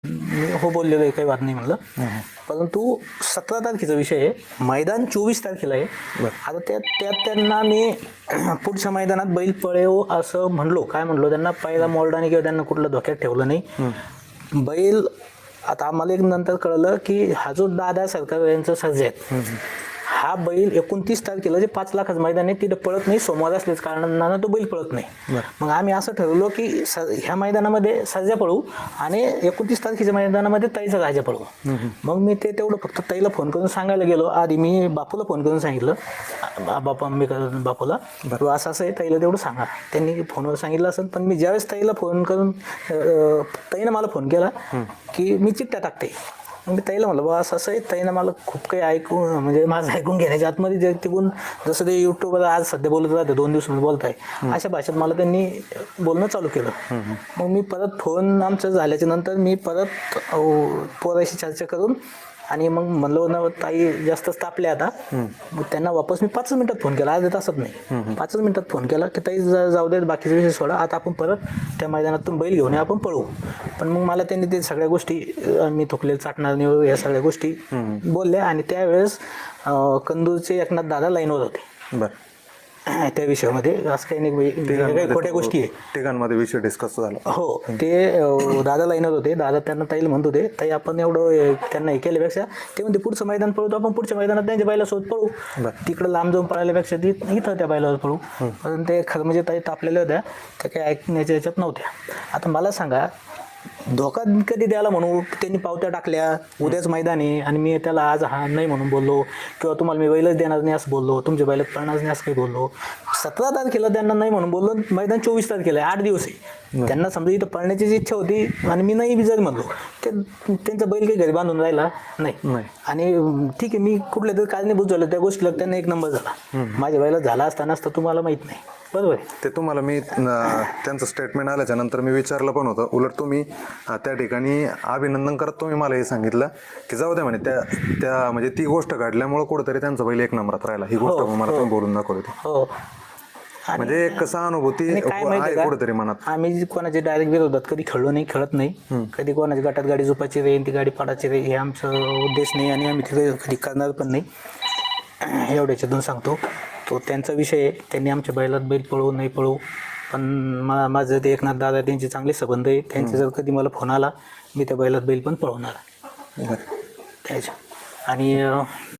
मी हो बोललेलो आहे, काही वाद नाही म्हणलं. परंतु 17 तारखेचा विषय आहे, मैदान 24 तारखेला आहे. आता त्यात त्यांना मी पुढच्या मैदानात बैल पळेव असं म्हणलो. काय म्हणलो त्यांना, पहिला मोरडाने किंवा त्यांना कुठलं धोक्यात ठेवलं नाही. बैल आता आम्हाला एक नंतर कळलं की हा जो दादा सरकार यांचा सर्ज आहे, हा बैल 29 तारखेला जे 5 लाखाचं मैदान आहे तिथे पळत नाही. सोमवार असल्याच कारणानं तो बैल पळत नाही. मग आम्ही असं ठरवलं की ह्या मैदानामध्ये सर्जा पळू आणि 29 तारखेच्या मैदानामध्ये ताईचा राजा पळू. मग मी ते तेवढं फक्त ताईला फोन करून सांगायला गेलो. आधी मी बापूला फोन करून सांगितलं, बापूला असं असं आहे, ताईला तेवढं सांगा. त्यांनी फोनवर सांगितलं असेल. पण मी ज्यावेळेस ताईला फोन करून ताईनं मला फोन केला की मी चिठ्ठ्या टाकते. मग मी ताईला म्हणलं बा असं असं आहे. ताईनं मला खूप काही ऐकून, म्हणजे माझं ऐकून घेण्याच्या आतमध्ये जे तिकून जसं ते युट्यूबवर आज सध्या बोलत राहते, 2 दिवसांनी बोलताय अशा भाषेत मला त्यांनी बोलणं चालू केलं. मग मी परत फोन आमचं झाल्याच्या नंतर मी परत पोराशी चर्चा करून आणि मग म्हणलं ना ताई जास्तच तापल्या आता. मग त्यांना वापस मी 5 मिनिटात फोन केला, अर्ध्या तासात नाही, 5 मिनिटात फोन केला की ताई जाऊ देत, बाकीचे विषय सोडा, आता आपण परत त्या मैदानातून बैल घेऊन आपण पळू. पण मग मला त्यांनी ते सगळ्या गोष्टी, मी थुकलेलं चाटणार नाही, या सगळ्या गोष्टी बोलल्या. आणि त्यावेळेस कंदूरचे एकनाथ दादा लाईनवर होते. बरं, त्या विषयामध्ये असं काही नाही, खोट्या गोष्टी आहे. ठिकाणमध्ये विषय डिस्कस झाला. हो, ते दादा लाईनवर होते. दादा त्यांना ताईला म्हणत होते, ताई आपण एवढं त्यांना हे केल्यापेक्षा ते म्हणते पुढचं मैदान पळू, आपण पुढच्या मैदानात त्यांच्या बैलासोबत पळू, तिकडं लांब जाऊन पळायल्यापेक्षा ती इथं त्या बैलावर पळू. पण ते खरं म्हणजे ताई तापलेल्या होत्या, त्या काही ऐकण्याच्या याच्यात नव्हत्या. आता मला सांगा, धोका कधी द्यायला म्हणू, त्यांनी पावत्या टाकल्या, उद्याच मैदान आहे आणि मी त्याला आज हा नाही म्हणून बोललो, किंवा तुम्हाला मी बैलच देणार नाही असं बोललो, तुमच्या बैलात पळणार नाही असं काही बोललो. 17 तारखेला त्यांना नाही म्हणून बोललो, मैदान 24 तारखेला आहे, 8 दिवस आहे. त्यांना समजा इथं पळण्याची जी इच्छा होती आणि मी नाही बिजार म्हणलो, त्यांचा बैल काही घरी बांधून राहिला नाही. आणि ठीक आहे, मी कुठल्या तरी कारणीभूत झालं त्या गोष्टीला, त्यांना 1 नंबर झाला. माझ्या बैला झाला असताना असतं तुम्हाला माहित नाही. बरोबर आहे. ते तुम्हाला मी त्यांचं स्टेटमेंट आल्याच्या नंतर मी विचारलं पण होतं. उलट तुम्ही त्या ठिकाणी अभिनंदन करत तुम्ही मला हे सांगितलं की जाऊ द्या म्हणे, त्या म्हणजे ती गोष्ट घडल्यामुळे कुठेतरी त्यांचा बैल 1 नंबरात राहिला. ही गोष्ट मला तुम्ही बोलून दाखवली. हो, म्हणजे कसं अनुभूती आहे कुठेतरी मनात. आम्ही कोणाच्या डायरेक्ट विरोधात कधी खेळलो नाही, खेळत नाही. कधी कोणाच्या गटात गाडी झोपायची रे, ती गाडी पाडायची रे, हे आमचा उद्देश नाही आणि आम्ही तिथे कधी करणार पण नाही. एवढ्याच्यातून सांगतो, तो त्यांचा विषय आहे. त्यांनी आमच्या बैलात बैल पळवू नाही पळवू, पण माझं ते एकनाथ दादा त्यांचे चांगले संबंध आहे. त्यांचे जर कधी मला फोन आला, मी त्या बैलात बैल पण पळवणार त्याच्या. आणि